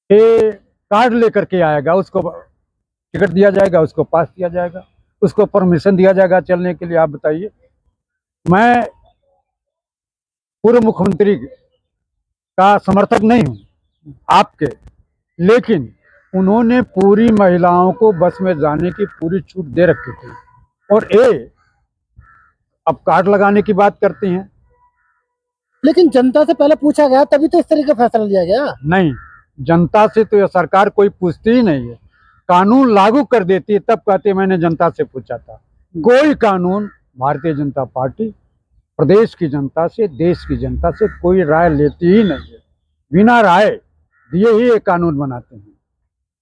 ये कार्ड लेकर के आएगा, उसको टिकट दिया जाएगा, उसको पास दिया जाएगा, उसको परमिशन दिया जाएगा चलने के लिए। आप बताइए, मैं पूर्व मुख्यमंत्री का समर्थक नहीं हूं आपके, लेकिन उन्होंने पूरी महिलाओं को बस में जाने की पूरी छूट दे रखी थी, और ये अब कार्ड लगाने की बात करते हैं। लेकिन जनता से पहले पूछा गया तभी तो इस तरीके का फैसला लिया गया। नहीं, जनता से तो यह सरकार कोई पूछती ही नहीं है। कानून लागू कर देती है तब कहते मैंने जनता से पूछा था। कोई कानून भारतीय जनता पार्टी प्रदेश की जनता से, देश की जनता से कोई राय लेती ही नहीं है। बिना राय दिए ही ये कानून बनाते हैं।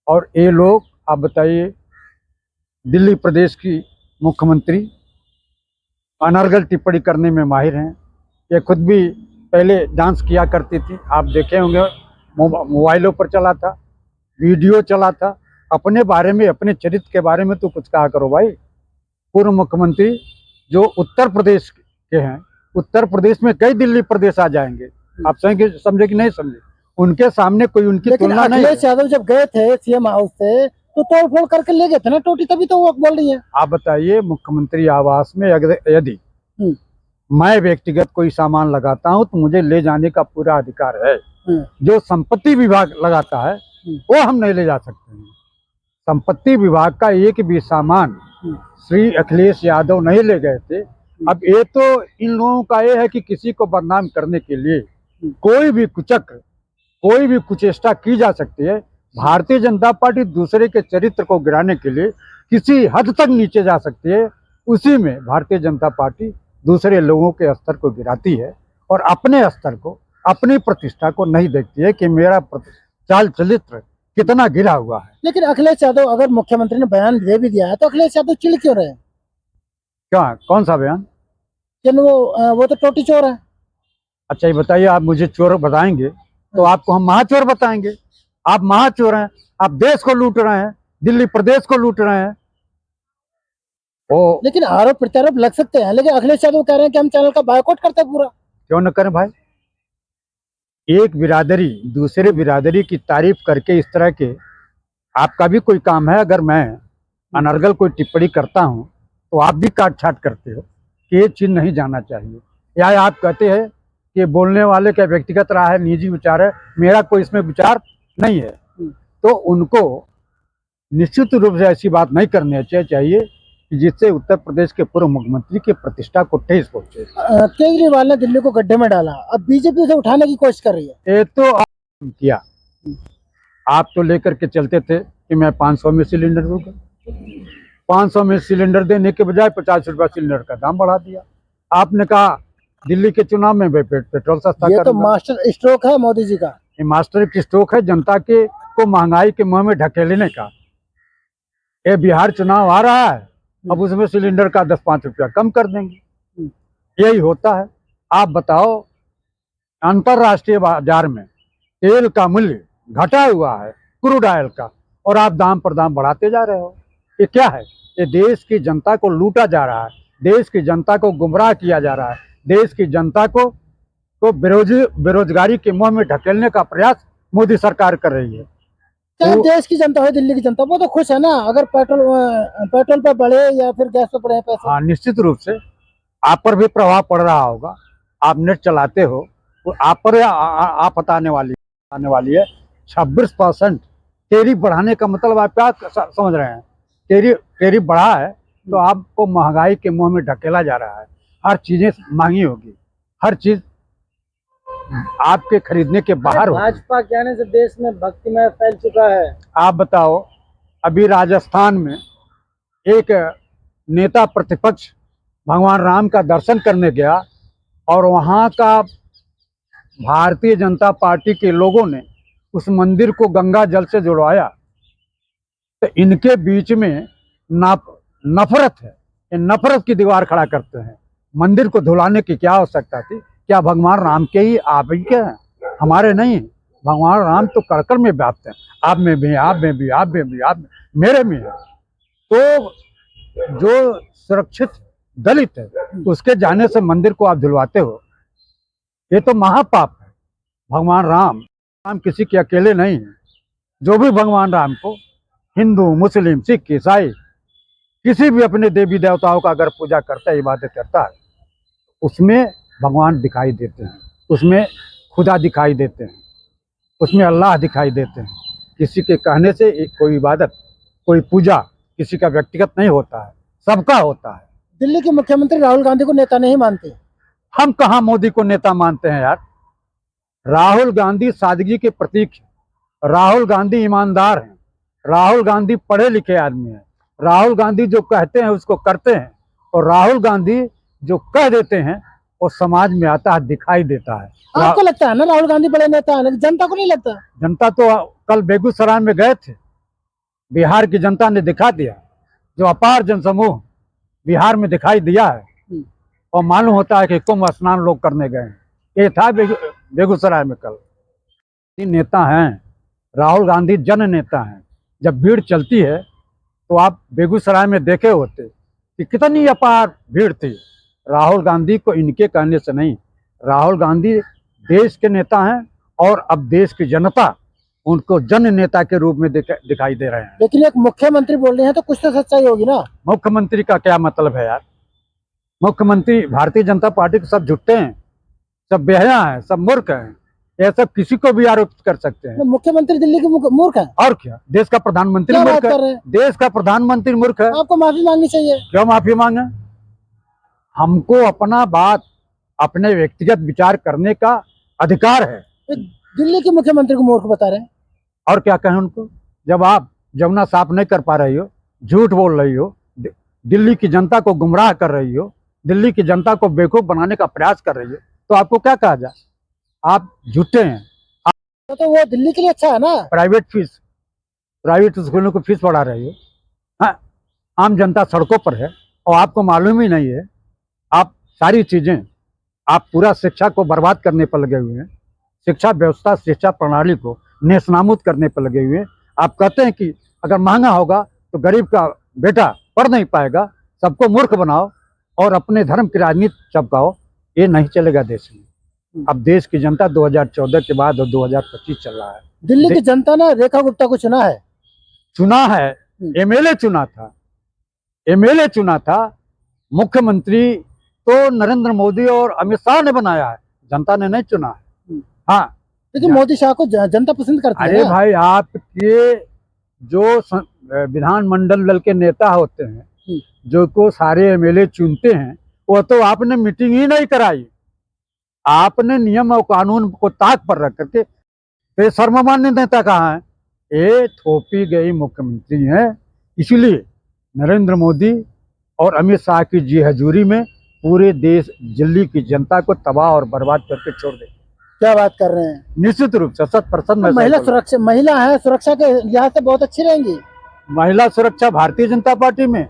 और ये लोग, आप बताइए, दिल्ली प्रदेश की मुख्यमंत्री अनर्गल टिप्पणी करने में माहिर हैं। ये खुद भी पहले डांस किया करती थी, आप देखे होंगे, मोबाइलों पर चला था, वीडियो चला था। अपने बारे में, अपने चरित्र के बारे में तो कुछ कहा करो भाई। पूर्व मुख्यमंत्री जो उत्तर प्रदेश के हैं, उत्तर प्रदेश में कई दिल्ली प्रदेश आ जाएंगे। आप समझे कि नहीं समझे? उनके सामने कोई उनकी तुलना नहीं है। अखिलेश यादव जब गए थे सीएम हाउस से तो तोड़फोड़ करके ले गए थे ना टोटी, तभी तो वो बोल रही है। आप बताइए, मुख्यमंत्री आवास में यदि मैं व्यक्तिगत कोई सामान लगाता हूं तो मुझे ले जाने का पूरा अधिकार है। जो संपत्ति विभाग लगाता है वो हम नहीं ले जा सकते हैं। संपत्ति विभाग का एक भी सामान श्री अखिलेश यादव नहीं ले गए थे। अब ये तो इन लोगों का ये है कि किसी को बदनाम करने के लिए कोई भी कुचक्र, कोई भी कुचेष्टा की जा सकती है। भारतीय जनता पार्टी दूसरे के चरित्र को गिराने के लिए किसी हद तक नीचे जा सकती है। उसी में भारतीय जनता पार्टी दूसरे लोगों के स्तर को गिराती है और अपने स्तर को, अपनी प्रतिष्ठा को नहीं देखती है कि मेरा चाल चरित्र कितना गिरा हुआ है। लेकिन अखिलेश यादव, अगर मुख्यमंत्री ने बयान दे भी दिया है तो अखिलेश यादव चिढ़ क्यों रहे? क्या, कौन सा बयान? वो तो टोटी चोर है। अच्छा, ये बताइए, आप मुझे चोर बताएंगे तो आपको हम महाचोर बताएंगे। आप महाचोर हैं, आप देश को लूट रहे हैं, दिल्ली प्रदेश को लूट रहे हैं। लेकिन आरोप प्रत्यारोप लग सकते हैं, लेकिन अखिलेश यादव कह रहे हैं कि हम चैनल का बायकॉट करते हैं पूरा। क्यों न करें भाई? एक बिरादरी दूसरे बिरादरी की तारीफ करके इस तरह के, आपका भी कोई काम है। अगर मैं अनर्गल कोई टिप्पणी करता हूं तो आप भी काट छाट करते हो कि ये चीज नहीं जाना चाहिए, या आप कहते हैं कि बोलने वाले का व्यक्तिगत राय है, निजी विचार है, मेरा कोई इसमें विचार नहीं है। तो उनको निश्चित रूप से ऐसी बात नहीं करनी चाहिए जिससे उत्तर प्रदेश के पूर्व मुख्यमंत्री की प्रतिष्ठा को ठेस पहुंचे। केजरीवाल ने दिल्ली को गड्ढे में डाला, अब बीजेपी उसे उठाने की कोशिश कर रही है। ये तो किया, आप तो लेकर के चलते थे कि मैं 500 में सिलेंडर दूंगा। 500 में सिलेंडर देने के बजाय 50 रुपया सिलेंडर का दाम बढ़ा दिया। आपने कहा दिल्ली के चुनाव में पेट्रोल सस्ता ये तो मास्टर स्ट्रोक है मोदी जी का। ये मास्टर स्ट्रोक है जनता के को महंगाई के मुंह में ढकेलने का। ये बिहार चुनाव आ रहा है, अब उसमें सिलेंडर का 10-5 रुपया कम कर देंगे, यही होता है। आप बताओ, अंतरराष्ट्रीय बाजार में तेल का मूल्य घटा हुआ है, क्रूड ऑयल का, और आप दाम पर दाम बढ़ाते जा रहे हो। ये क्या है? ये देश की जनता को लूटा जा रहा है, देश की जनता को गुमराह किया जा रहा है, देश की जनता को बेरोजगारी के मुंह में ढकेलने का प्रयास मोदी सरकार कर रही है। चाहे देश की जनता हो, दिल्ली की जनता, वो तो खुश है ना अगर पेट्रोल पर बढ़े या फिर गैस पर बढ़े पैसे। हाँ, निश्चित रूप से आप पर भी प्रभाव पड़ रहा होगा। आप नेट चलाते हो तो आप पर आफत आने वाली है। 26% टैरिफ बढ़ाने का मतलब आप क्या समझ रहे हैं? टैरिफ बढ़ा है तो आपको महंगाई के मुंह में ढकेला जा रहा है। हर चीजें महंगी होगी, हर चीज आपके खरीदने के बाहर होगी। भाजपा के आने से देश में भक्तिमय फैल चुका है। आप बताओ, अभी राजस्थान में एक नेता प्रतिपक्ष भगवान राम का दर्शन करने गया और वहाँ का भारतीय जनता पार्टी के लोगों ने उस मंदिर को गंगा जल से जुड़वाया। तो इनके बीच में नफरत है, ये नफरत की दीवार खड़ा करते हैं। मंदिर को धुलाने की क्या आवश्यकता थी? क्या भगवान राम के ही आप ही के हैं, हमारे नहीं? भगवान राम तो कड़कड़ में व्याप्त हैं, आप में भी, आप में भी, आप में भी, आप में, मेरे में है। तो जो सुरक्षित दलित है उसके जाने से मंदिर को आप धुलवाते हो, ये तो महापाप है। भगवान राम किसी के अकेले नहीं है, जो भी भगवान राम को हिंदू मुस्लिम सिख ईसाई किसी भी अपने देवी देवताओं का अगर पूजा करता है, इबादत करता है, उसमें भगवान दिखाई देते हैं, उसमें खुदा दिखाई देते हैं, उसमें अल्लाह दिखाई देते हैं। किसी के कहने से कोई इबादत, कोई पूजा किसी का व्यक्तिगत नहीं होता है, सबका होता है। दिल्ली के मुख्यमंत्री राहुल गांधी को नेता नहीं मानते। हम कहाँ मोदी को नेता मानते हैं यार। राहुल गांधी सादगी के प्रतीक है, राहुल गांधी ईमानदार हैं, राहुल गांधी पढ़े लिखे आदमी हैं, राहुल गांधी जो कहते हैं उसको करते हैं, और राहुल गांधी जो कह देते हैं वो समाज में आता है, दिखाई देता है। आपको लगता है ना राहुल गांधी बड़े नेता है, लेकिन जनता को नहीं लगता। जनता तो कल बेगूसराय में गए थे, बिहार की जनता ने दिखा दिया, जो अपार जनसमूह बिहार में दिखाई दिया है, और मालूम होता है कि कुंभ स्नान लोग करने गए हैं। ये था बेगूसराय में कल। नेता हैं, राहुल गांधी जन नेता हैं। जब भीड़ चलती है तो आप बेगूसराय में देखे होते कि कितनी अपार भीड़ थी। राहुल गांधी को इनके कहने से नहीं, राहुल गांधी देश के नेता हैं, और अब देश की जनता उनको जन नेता के रूप में दिखाई दे रहे हैं। लेकिन एक मुख्यमंत्री बोल रहे हैं तो कुछ तो सच्चाई होगी ना। मुख्यमंत्री का क्या मतलब है यार। मुख्यमंत्री भारतीय जनता पार्टी के सब झुट्टे हैं, सब बेहया हैं, सब मूर्ख हैं। ये सब किसी को भी आरोपित कर सकते हैं। मुख्यमंत्री दिल्ली के मूर्ख है। और क्या, देश का प्रधानमंत्री क्या मूर्ख बात कर रहे है। हैं? देश का प्रधानमंत्री मूर्ख है। आपको माफी मांगनी चाहिए। क्यों माफी मांगे? हमको अपना बात, अपने व्यक्तिगत विचार करने का अधिकार है। दिल्ली के मुख्यमंत्री को मूर्ख बता रहे हैं। और क्या कहें उनको? जब आप जमुना साफ नहीं कर पा रही हो, झूठ बोल रही हो, दिल्ली की जनता को गुमराह कर रही हो, दिल्ली की जनता को बेवकूफ बनाने का प्रयास कर रही हो, तो आपको क्या कहा जाए? आप झूठे हैं। तो वो दिल्ली के लिए अच्छा है ना। प्राइवेट स्कूलों को फीस बढ़ा रही हो। हाँ, आम जनता सड़कों पर है और आपको मालूम ही नहीं है। आप सारी चीजें, आप पूरा शिक्षा को बर्बाद करने पर लगे हुए हैं, शिक्षा व्यवस्था, शिक्षा प्रणाली को नेस्तनाबूद करने पर लगे हुए हैं। आप कहते हैं कि अगर महंगा होगा तो गरीब का बेटा पढ़ नहीं पाएगा, सबको मूर्ख बनाओ और अपने धर्म की राजनीति चमकाओ। ये नहीं चलेगा देश में। अब देश की जनता 2014 के बाद और 2025 चल रहा है। दिल्ली की जनता ने रेखा गुप्ता को चुना है। एमएलए चुना था, एमएलए चुना था। मुख्यमंत्री तो नरेंद्र मोदी और अमित शाह ने बनाया है, जनता ने नहीं चुना है। हाँ, लेकिन मोदी शाह को जनता पसंद करती है। अरे भाई, आपके जो विधानमंडल दल के नेता होते हैं, जो को सारे एमएलए चुनते हैं, वो तो आपने मीटिंग ही नहीं कराई। आपने नियम और कानून को ताक पर रख करके, तो सर्वमान्य नेता कहाँ है? ये थोपी गई मुख्यमंत्री हैं। इसीलिए नरेंद्र मोदी और अमित शाह की जी हजूरी में पूरे देश, दिल्ली की जनता को तबाह और बर्बाद करके छोड़ दे। क्या बात कर रहे हैं? निश्चित रूप से 100%। महिला है, सुरक्षा के लिहाज से बहुत अच्छी रहेंगी। महिला सुरक्षा भारतीय जनता पार्टी में,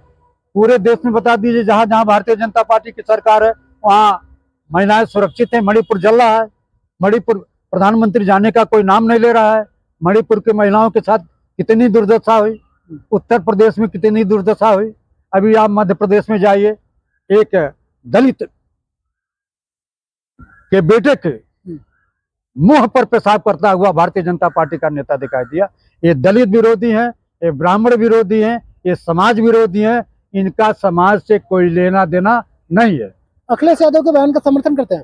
पूरे देश में बता दीजिए, जहां जहां भारतीय जनता पार्टी की सरकार है वहां महिलाएं सुरक्षित है। मणिपुर जल रहा है, मणिपुर प्रधानमंत्री जाने का कोई नाम नहीं ले रहा है। मणिपुर की महिलाओं के साथ कितनी दुर्दशा हुई, उत्तर प्रदेश में कितनी दुर्दशा हुई। अभी आप मध्य प्रदेश में जाइए, एक दलित के बेटे के मुंह पर पेशाब करता हुआ भारतीय जनता पार्टी का नेता दिखाई दिया। ये दलित विरोधी हैं, ये ब्राह्मण विरोधी हैं, ये समाज विरोधी हैं। इनका समाज से कोई लेना देना नहीं है। अखिलेश यादव के बयान का समर्थन करते हैं?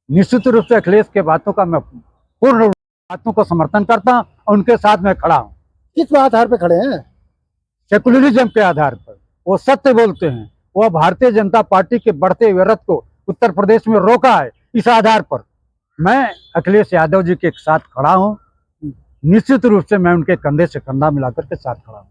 निश्चित रूप से अखिलेश के बातों का मैं पूर्ण बातों को समर्थन करता हूं और उनके साथ में खड़ा हूं। किस आधार पर खड़े हैं? सेकुलरिज्म के आधार पर। वो सत्य बोलते हैं। वो भारतीय जनता पार्टी के बढ़ते हुए रथ को उत्तर प्रदेश में रोका है। इस आधार पर मैं अखिलेश यादव जी के साथ खड़ा हूं। निश्चित रूप से मैं उनके कंधे से कंधा मिलाकर के साथ खड़ा हूं।